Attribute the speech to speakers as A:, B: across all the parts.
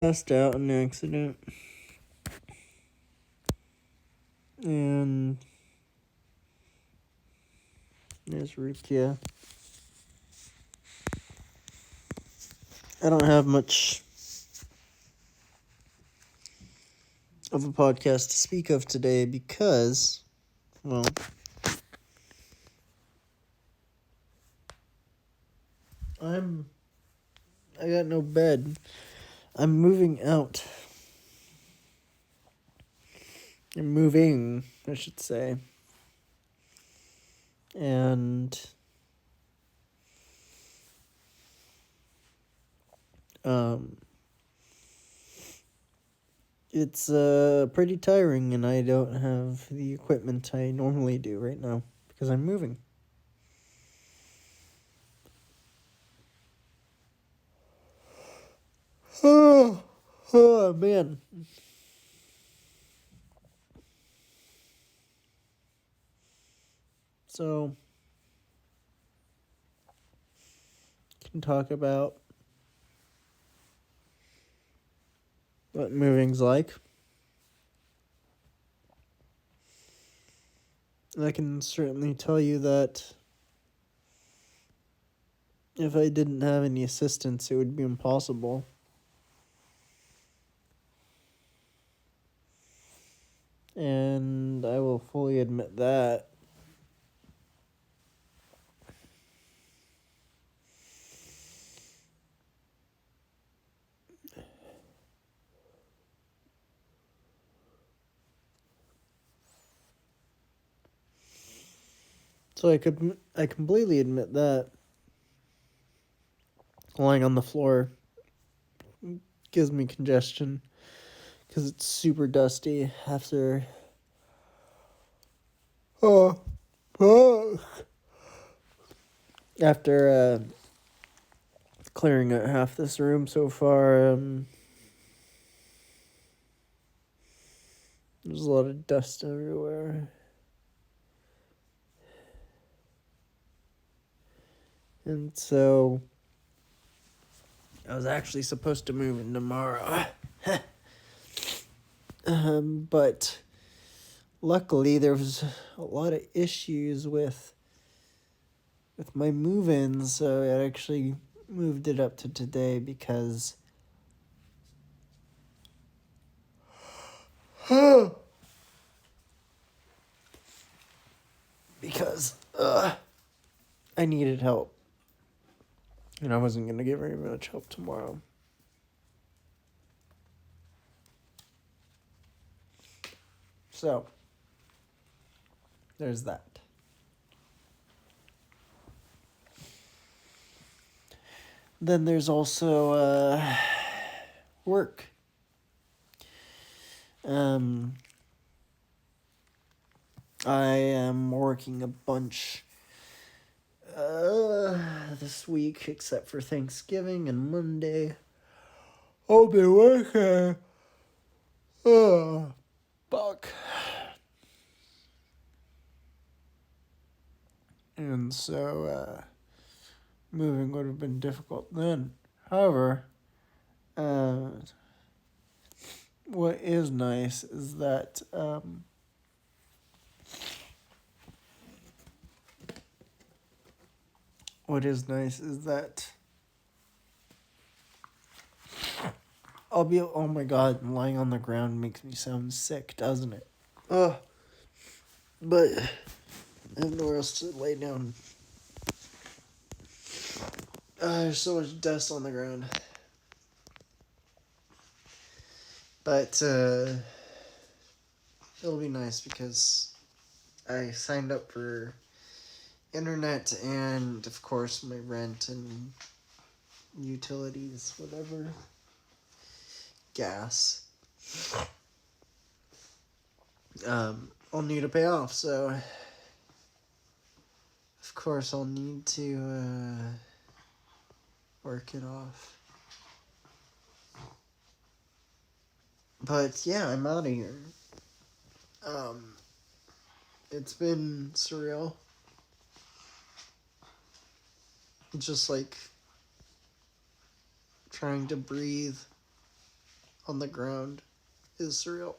A: Passed out in an accident, and there's Rukia. I don't have much of a podcast to speak of today because, well, I got no bed. I'm moving out. I'm moving, I should say. And it's pretty tiring, and I don't have the equipment I normally do right now because I'm moving. Oh man. So, can talk about what moving's like. I can certainly tell you that if I didn't have any assistance, it would be impossible. And I will fully admit that. So I completely admit that. Lying on the floor gives me congestion because it's super dusty after. Oh, after clearing out half this room so far, there's a lot of dust everywhere. And so I was actually supposed to move in tomorrow. But luckily there was a lot of issues with my move-ins, so I actually moved it up to today because I needed help. And I wasn't going to get very much help tomorrow. So, there's that. Then there's also work. I am working a bunch this week, except for Thanksgiving and Monday. I'll be working. Oh, fuck. And so, moving would have been difficult then. However, what is nice is that, I'll be, oh my god, lying on the ground makes me sound sick, doesn't it? But I have nowhere else to lay down. There's so much dust on the ground. But it'll be nice because I signed up for internet and, of course, my rent and utilities, whatever. Gas. I'll need to pay off, so of course I'll need to work it off. But yeah, I'm out of here. It's been surreal. Just like trying to breathe on the ground is surreal.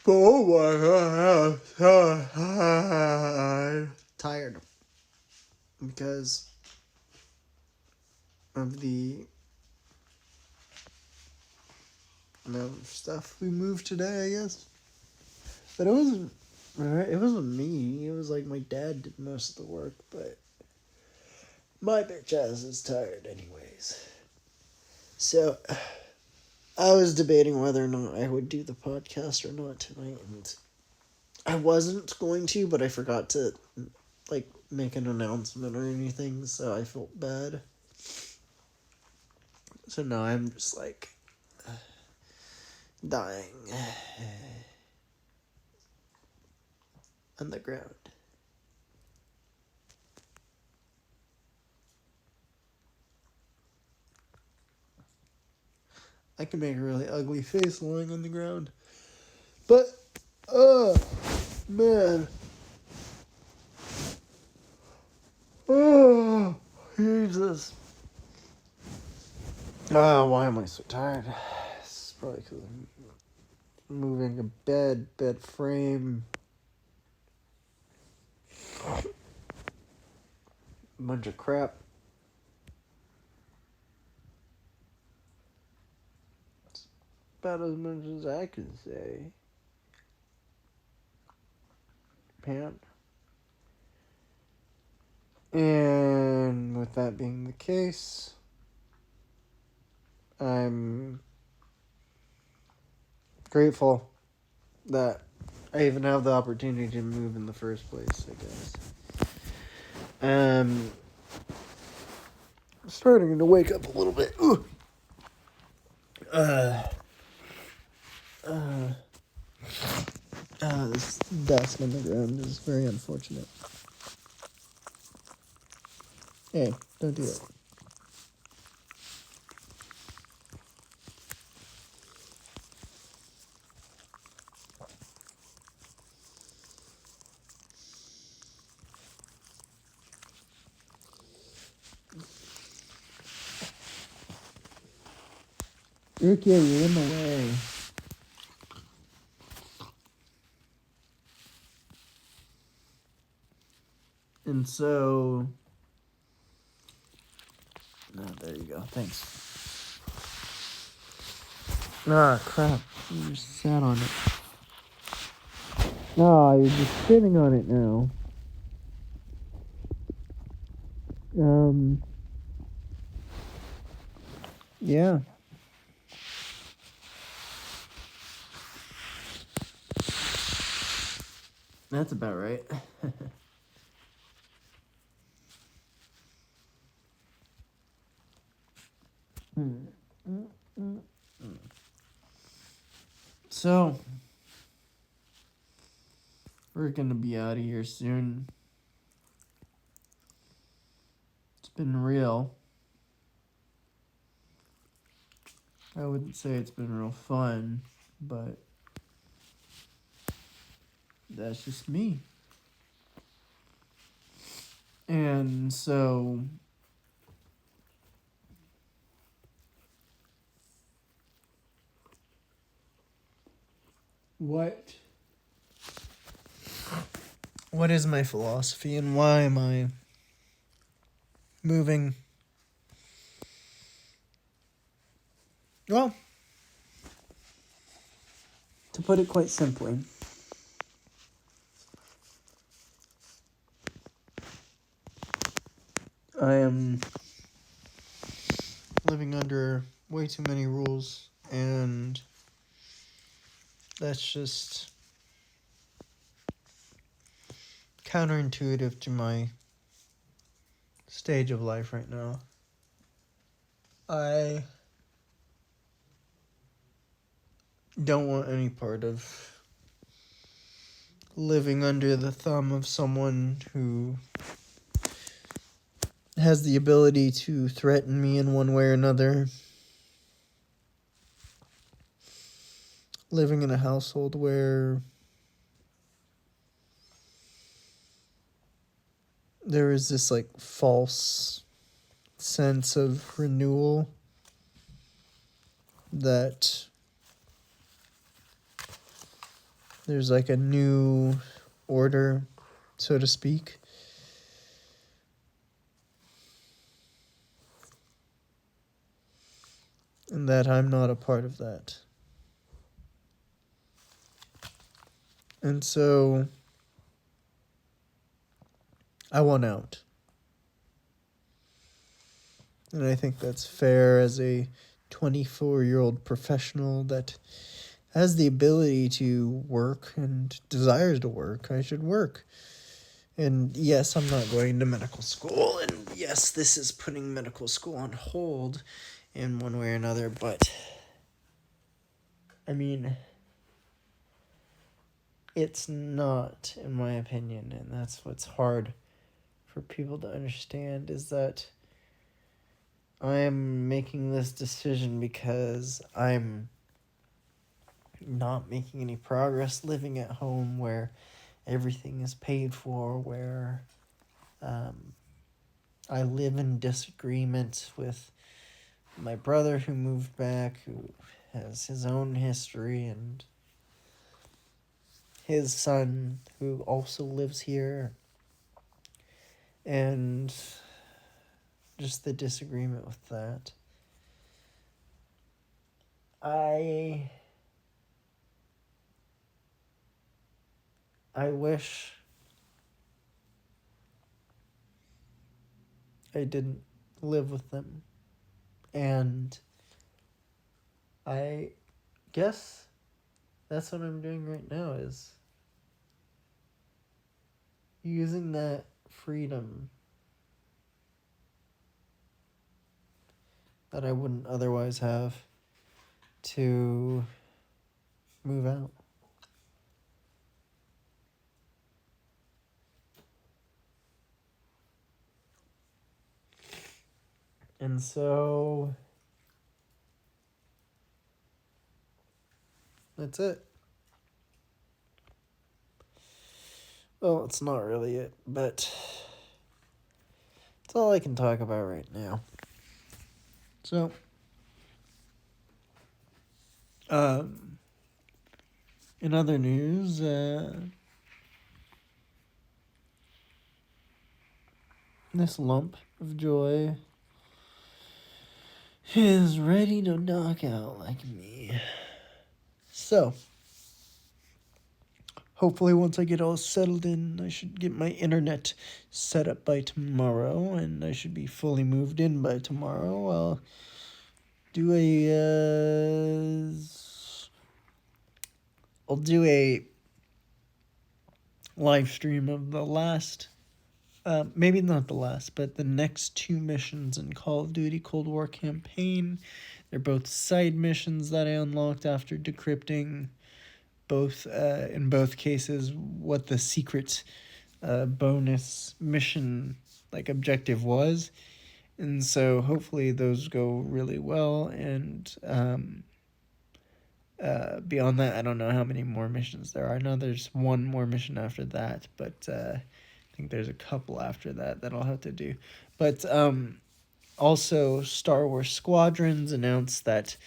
A: Oh my god, I'm so tired because of the amount of stuff we moved today, I guess. But it wasn't me. It was like my dad did most of the work, but my bitch ass is tired anyways. So I was debating whether or not I would do the podcast or not tonight, and I wasn't going to, but I forgot to make an announcement or anything, so I felt bad. So now I'm just dying on the ground. I can make a really ugly face lying on the ground. But, man. Oh, Jesus. Why am I so tired? It's probably because I'm moving a bed frame. A bunch of crap. It's about as much as I can say. Pan. And with that being the case, I'm grateful that I even have the opportunity to move in the first place, I guess. I'm starting to wake up a little bit. Ooh. This dust on the ground is very unfortunate. Hey, don't do that. Okay, you're in the way. And so... No, there you go. Thanks. Crap. You just sat on it. No, you're just sitting on it now. Yeah. That's about right. So, we're gonna be out of here soon. It's been real. I wouldn't say it's been real fun, but that's just me. And so, what is my philosophy and why am I moving? Well, to put it quite simply, I am living under way too many rules, and that's just counterintuitive to my stage of life right now. I don't want any part of living under the thumb of someone who has the ability to threaten me in one way or another. Living in a household where there is this like false sense of renewal that there's like a new order, so to speak. And that I'm not a part of that. And so I want out. And I think that's fair as a 24-year-old professional that has the ability to work and desires to work. I should work. And yes, I'm not going to medical school. And yes, this is putting medical school on hold in one way or another. But, I mean, it's not, in my opinion. And that's what's hard for people to understand, is that I am making this decision because I'm not making any progress living at home where everything is paid for, where I live in disagreement with my brother who moved back, who has his own history, and his son who also lives here, and just the disagreement with that. I wish I didn't live with them. And I guess that's what I'm doing right now, is using that freedom that I wouldn't otherwise have to move out. And so that's it. Well, it's not really it, but it's all I can talk about right now. So, in other news, this lump of joy is ready to knock out like me. So, hopefully once I get all settled in, I should get my internet set up by tomorrow, and I should be fully moved in by tomorrow. I'll do a live stream of the last, maybe not the last, but the next 2 missions in Call of Duty Cold War campaign. They're both side missions that I unlocked after decrypting both, in both cases, what the secret bonus mission like objective was. And so hopefully those go really well, and beyond that, I don't know how many more missions there are. I know there's one more mission after that, but I think there's a couple after that I'll have to do. But also, Star Wars Squadrons announced that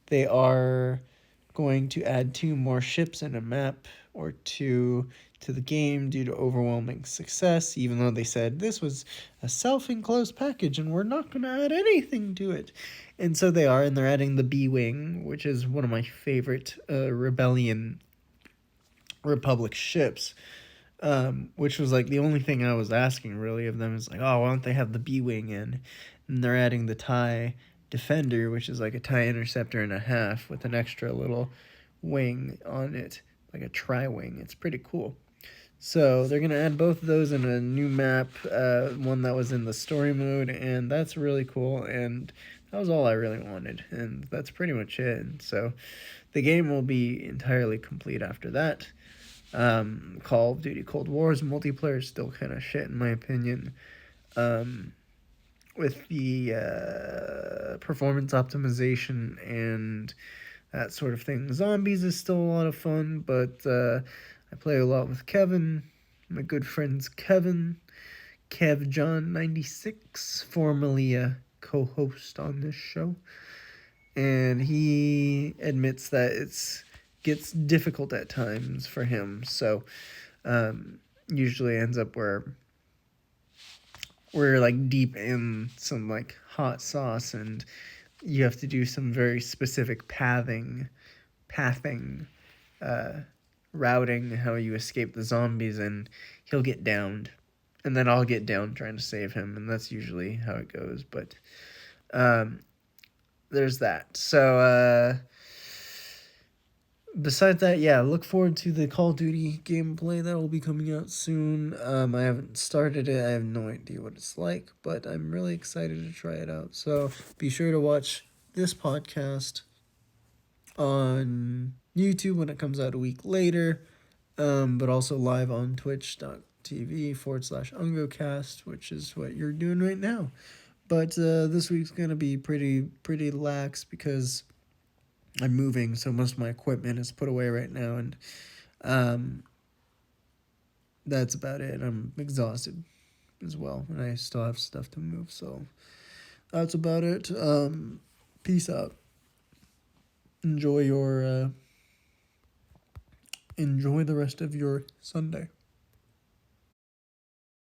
A: they are going to add 2 more ships and a map or 2 to the game due to overwhelming success, even though they said this was a self-enclosed package and we're not going to add anything to it. And so they are, and they're adding the B-Wing, which is one of my favorite Rebellion Republic ships, which was like the only thing I was asking really of them, is like, oh, why don't they have the B-Wing in? And they're adding the TIE Defender, which is like a TIE Interceptor and a half with an extra little wing on it, like a tri-wing. It's pretty cool. So they're going to add both of those in a new map, one that was in the story mode, and that's really cool, and that was all I really wanted, and that's pretty much it. And so the game will be entirely complete after that. Call of Duty Cold War's multiplayer is still kind of shit in my opinion. With the performance optimization and that sort of thing. Zombies is still a lot of fun, but I play a lot with Kevin, my good friends Kevin, KevJohn96, formerly a co-host on this show, and he admits that it's gets difficult at times for him. So usually ends up where we're like deep in some like hot sauce, and you have to do some very specific pathing, uh, routing how you escape the zombies, and he'll get downed, and then I'll get down trying to save him, and that's usually how it goes. But there's that. So besides that, yeah, look forward to the Call of Duty gameplay that will be coming out soon. I haven't started it. I have no idea what it's like, but I'm really excited to try it out. So be sure to watch this podcast on YouTube when it comes out a week later, but also live on twitch.tv/UngoCast, which is what you're doing right now. But this week's going to be pretty lax because I'm moving, so most of my equipment is put away right now, and that's about it. I'm exhausted as well, and I still have stuff to move, so that's about it. Peace out. Enjoy the rest of your Sunday.